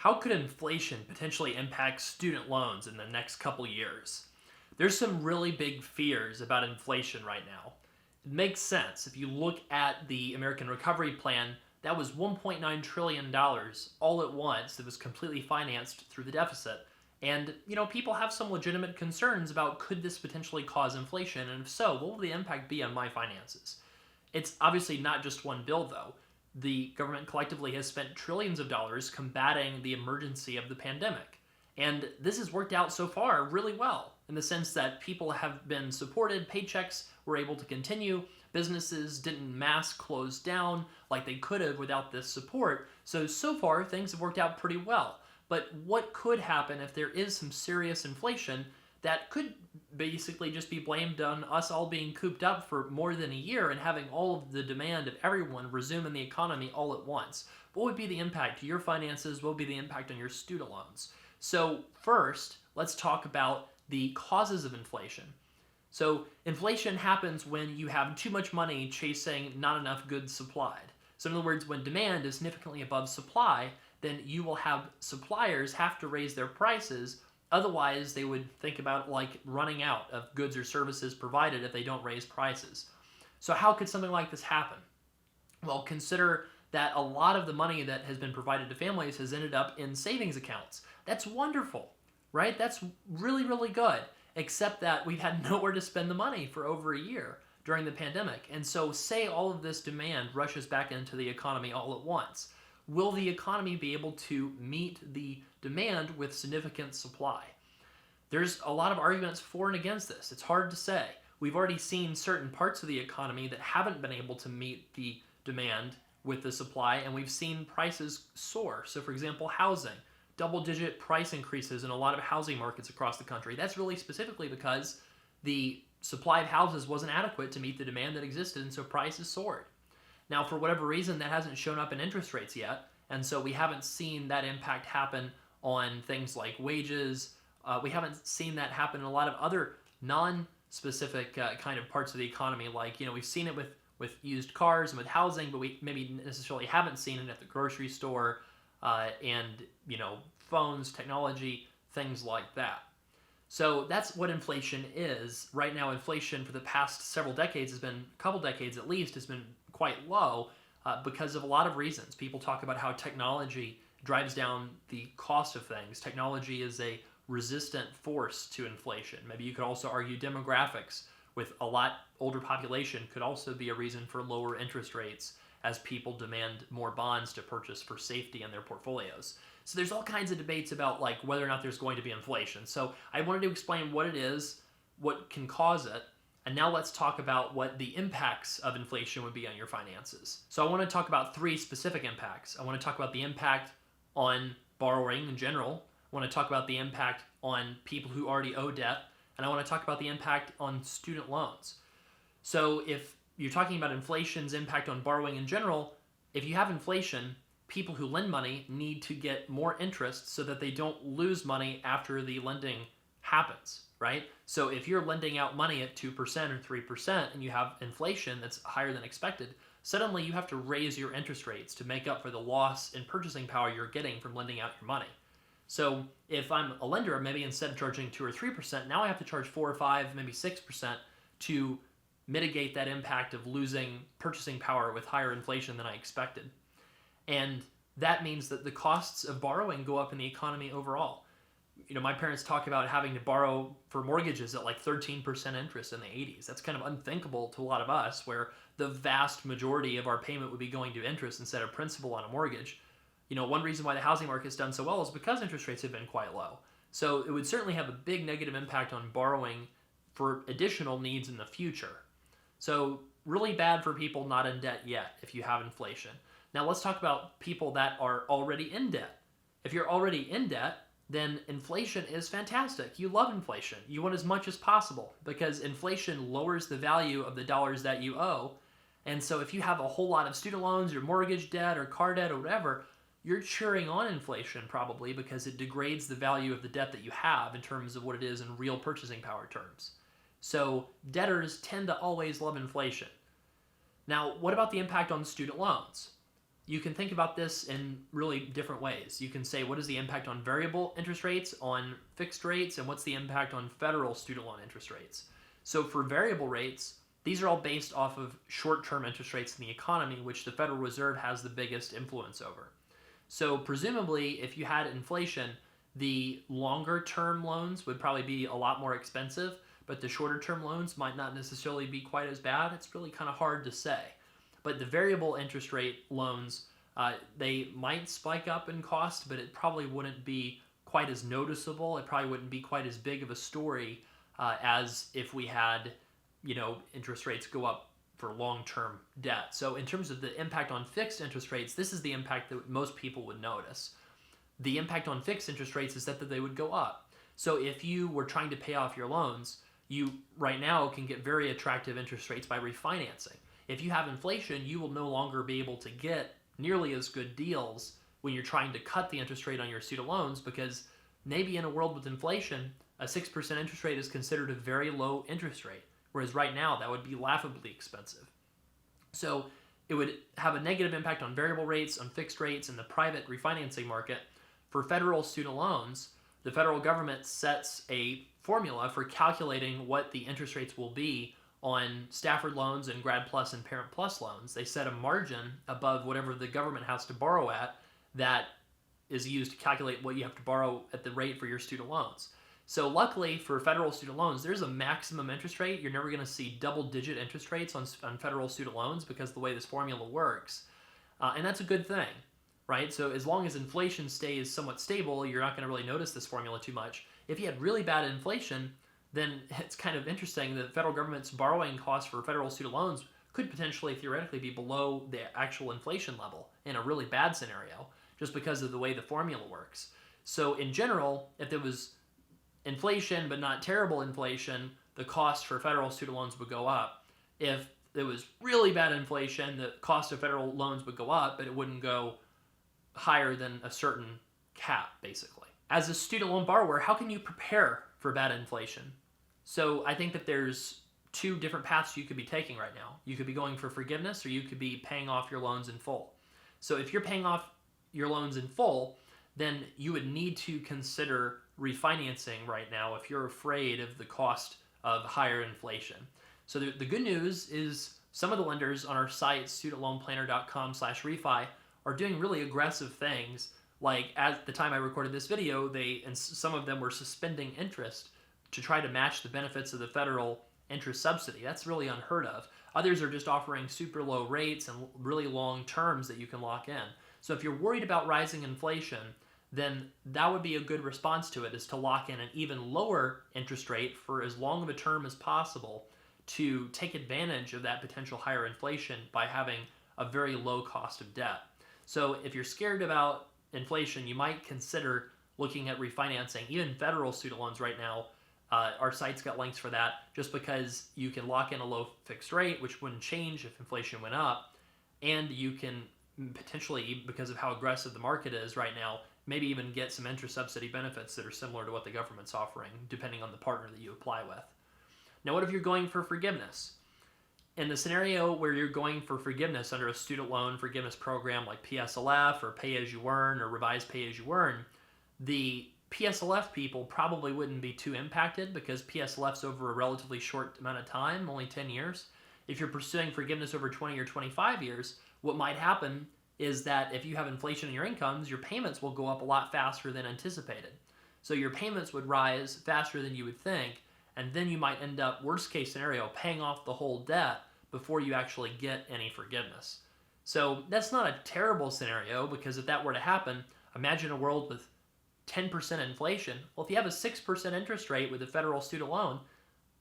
How could inflation potentially impact student loans in the next couple years? There's some really big fears about inflation right now. It makes sense. If you look at the American Recovery Plan, that was $1.9 trillion all at once that was completely financed through the deficit. And, people have some legitimate concerns about could this potentially cause inflation, and if so, what will the impact be on my finances? It's obviously not just one bill, though. The government collectively has spent trillions of dollars combating the emergency of the pandemic. And this has worked out so far really well in the sense that people have been supported, paychecks were able to continue, businesses didn't mass close down like they could have without this support. So far, things have worked out pretty well. But what could happen if there is some serious inflation that could basically just be blamed on us all being cooped up for more than a year and having all of the demand of everyone resume in the economy all at once? What would be the impact to your finances? What would be the impact on your student loans? So first, let's talk about the causes of inflation. So inflation happens when you have too much money chasing not enough goods supplied. So in other words, when demand is significantly above supply, then you will have suppliers have to raise their prices. Otherwise, they would think about like running out of goods or services provided if they don't raise prices. So how could something like this happen? Well, consider that a lot of the money that has been provided to families has ended up in savings accounts. That's wonderful, right? That's really, really good, except that we've had nowhere to spend the money for over a year during the pandemic. And so say all of this demand rushes back into the economy all at once. Will the economy be able to meet the demand with significant supply? There's a lot of arguments for and against this. It's hard to say. We've already seen certain parts of the economy that haven't been able to meet the demand with the supply, and we've seen prices soar. So for example, housing, double-digit price increases in a lot of housing markets across the country. That's really specifically because the supply of houses wasn't adequate to meet the demand that existed, and so prices soared. Now, for whatever reason, that hasn't shown up in interest rates yet, and so we haven't seen that impact happen on things like wages. We haven't seen that happen in a lot of other non-specific kind of parts of the economy, like, we've seen it with used cars and with housing, but we maybe necessarily haven't seen it at the grocery store and, phones, technology, things like that. So that's what inflation is. Right now, inflation for the past several decades has been, a couple decades at least, has been quite low because of a lot of reasons. People talk about how technology drives down the cost of things. Technology is a resistant force to inflation. Maybe you could also argue demographics with a lot older population could also be a reason for lower interest rates as people demand more bonds to purchase for safety in their portfolios. So there's all kinds of debates about like whether or not there's going to be inflation. So I wanted to explain what it is, what can cause it, and now let's talk about what the impacts of inflation would be on your finances. So I want to talk about three specific impacts. I want to talk about the impact on borrowing in general. I want to talk about the impact on people who already owe debt, and I want to talk about the impact on student loans. So if you're talking about inflation's impact on borrowing in general, if you have inflation, people who lend money need to get more interest so that they don't lose money after the lending happens, right? So if you're lending out money at 2% or 3% and you have inflation that's higher than expected, suddenly you have to raise your interest rates to make up for the loss in purchasing power you're getting from lending out your money. So if I'm a lender, maybe instead of charging 2 or 3%, now I have to charge 4 or 5, maybe 6% to mitigate that impact of losing purchasing power with higher inflation than I expected. And that means that the costs of borrowing go up in the economy overall. My parents talk about having to borrow for mortgages at like 13% interest in the 80s. That's kind of unthinkable to a lot of us, where the vast majority of our payment would be going to interest instead of principal on a mortgage. One reason why the housing market's done so well is because interest rates have been quite low. So it would certainly have a big negative impact on borrowing for additional needs in the future. So really bad for people not in debt yet if you have inflation. Now let's talk about people that are already in debt. If you're already in debt, then inflation is fantastic. You love inflation. You want as much as possible because inflation lowers the value of the dollars that you owe. And so if you have a whole lot of student loans or mortgage debt or car debt or whatever, you're cheering on inflation probably because it degrades the value of the debt that you have in terms of what it is in real purchasing power terms. So debtors tend to always love inflation. Now, what about the impact on student loans? you can think about this in really different ways. You can say, what is the impact on variable interest rates, on fixed rates, and what's the impact on federal student loan interest rates? So for variable rates, these are all based off of short-term interest rates in the economy, which the Federal Reserve has the biggest influence over. So presumably, if you had inflation, the longer-term loans would probably be a lot more expensive, but the shorter-term loans might not necessarily be quite as bad. It's really kind of hard to say. But the variable interest rate loans, they might spike up in cost, but it probably wouldn't be quite as noticeable. It probably wouldn't be quite as big of a story as if we had, interest rates go up for long-term debt. So in terms of the impact on fixed interest rates, this is the impact that most people would notice. The impact on fixed interest rates is that they would go up. So if you were trying to pay off your loans, you right now can get very attractive interest rates by refinancing. If you have inflation, you will no longer be able to get nearly as good deals when you're trying to cut the interest rate on your student loans, because maybe in a world with inflation, a 6% interest rate is considered a very low interest rate, whereas right now that would be laughably expensive. So it would have a negative impact on variable rates, on fixed rates, and the private refinancing market. For federal student loans, the federal government sets a formula for calculating what the interest rates will be on Stafford loans and Grad Plus and Parent Plus loans. They set a margin above whatever the government has to borrow at that is used to calculate what you have to borrow at the rate for your student loans. So luckily for federal student loans, there's a maximum interest rate. You're never going to see double-digit interest rates on federal student loans because of the way this formula works. And that's a good thing, right? So as long as inflation stays somewhat stable, you're not going to really notice this formula too much. If you had really bad inflation, then it's kind of interesting that the federal government's borrowing costs for federal student loans could potentially, theoretically, be below the actual inflation level in a really bad scenario, just because of the way the formula works. So in general, if there was inflation but not terrible inflation, the cost for federal student loans would go up. If there was really bad inflation, the cost of federal loans would go up, but it wouldn't go higher than a certain cap, basically. As a student loan borrower, how can you prepare for bad inflation? So I think that there's two different paths you could be taking right now. You could be going for forgiveness, or you could be paying off your loans in full. So if you're paying off your loans in full, then you would need to consider refinancing right now if you're afraid of the cost of higher inflation. So the good news is some of the lenders on our site, studentloanplanner.com/refi, are doing really aggressive things. Like at the time I recorded this video, some of them were suspending interest to try to match the benefits of the federal interest subsidy. That's really unheard of. Others are just offering super low rates and really long terms that you can lock in. So if you're worried about rising inflation, then that would be a good response to it, is to lock in an even lower interest rate for as long of a term as possible to take advantage of that potential higher inflation by having a very low cost of debt. So if you're scared about inflation, you might consider looking at refinancing, even federal student loans right now. Our site's got links for that, just because you can lock in a low fixed rate, which wouldn't change if inflation went up, and you can potentially, because of how aggressive the market is right now, maybe even get some interest subsidy benefits that are similar to what the government's offering, depending on the partner that you apply with. Now, what if you're going for forgiveness? In the scenario where you're going for forgiveness under a student loan forgiveness program like PSLF or Pay-As-You-Earn or Revised Pay-As-You-Earn, the PSLF people probably wouldn't be too impacted because PSLF's over a relatively short amount of time, only 10 years. If you're pursuing forgiveness over 20 or 25 years, what might happen is that if you have inflation in your incomes, your payments will go up a lot faster than anticipated. So your payments would rise faster than you would think, and then you might end up, worst case scenario, paying off the whole debt before you actually get any forgiveness. So that's not a terrible scenario, because if that were to happen, imagine a world with 10% inflation. Well, if you have a 6% interest rate with a federal student loan,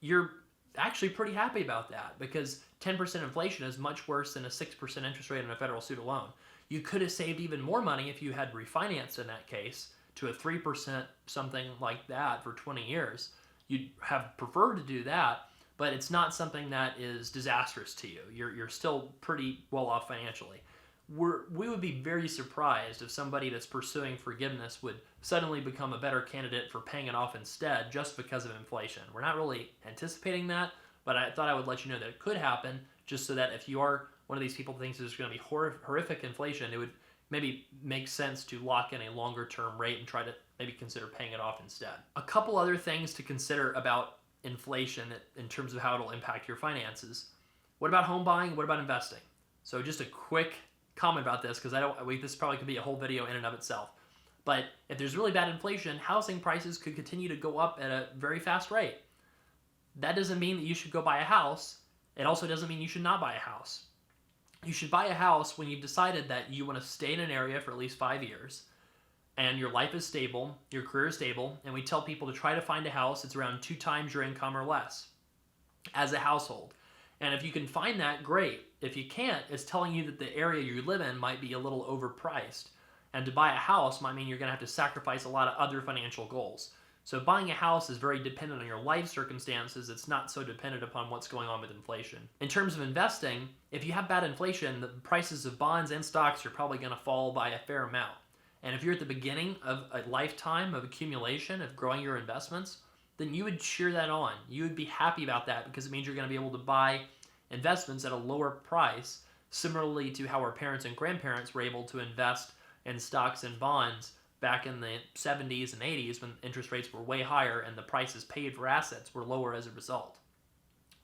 you're actually pretty happy about that, because 10% inflation is much worse than a 6% interest rate on a federal student loan. You could have saved even more money if you had refinanced in that case to a 3%, something like that, for 20 years. You'd have preferred to do that, but it's not something that is disastrous to you. You're still pretty well off financially. We would be very surprised if somebody that's pursuing forgiveness would suddenly become a better candidate for paying it off instead just because of inflation. We're not really anticipating that, but I thought I would let you know that it could happen, just so that if you are one of these people thinks there's going to be horrific inflation, it would maybe make sense to lock in a longer term rate and try to maybe consider paying it off instead. A couple other things to consider about inflation in terms of how it'll impact your finances. What about home buying? What about investing? So just a quick comment about this, because this probably could be a whole video in and of itself. But if there's really bad inflation, housing prices could continue to go up at a very fast rate. That doesn't mean that you should go buy a house. It also doesn't mean you should not buy a house. You should buy a house when you've decided that you want to stay in an area for at least 5 years, and your life is stable, your career is stable, and we tell people to try to find a house that's around 2 times your income or less as a household. And if you can find that, great. If you can't, it's telling you that the area you live in might be a little overpriced. And to buy a house might mean you're going to have to sacrifice a lot of other financial goals. So buying a house is very dependent on your life circumstances. It's not so dependent upon what's going on with inflation. In terms of investing, if you have bad inflation, the prices of bonds and stocks are probably going to fall by a fair amount. And if you're at the beginning of a lifetime of accumulation, of growing your investments, then you would cheer that on. You would be happy about that because it means you're going to be able to buy investments at a lower price, similarly to how our parents and grandparents were able to invest in stocks and bonds back in the 70s and 80s when interest rates were way higher and the prices paid for assets were lower as a result.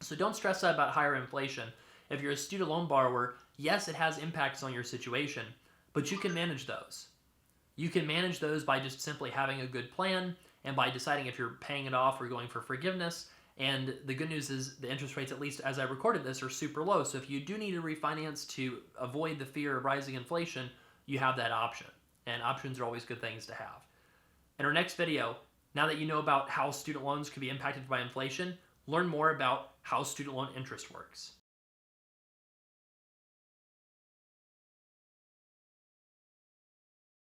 So don't stress out about higher inflation. If you're a student loan borrower, yes, it has impacts on your situation, but you can manage those. You can manage those by just simply having a good plan and by deciding if you're paying it off or going for forgiveness. And the good news is the interest rates, at least as I recorded this, are super low. So if you do need to refinance to avoid the fear of rising inflation, you have that option. And options are always good things to have. In our next video, now that you know about how student loans can be impacted by inflation, learn more about how student loan interest works.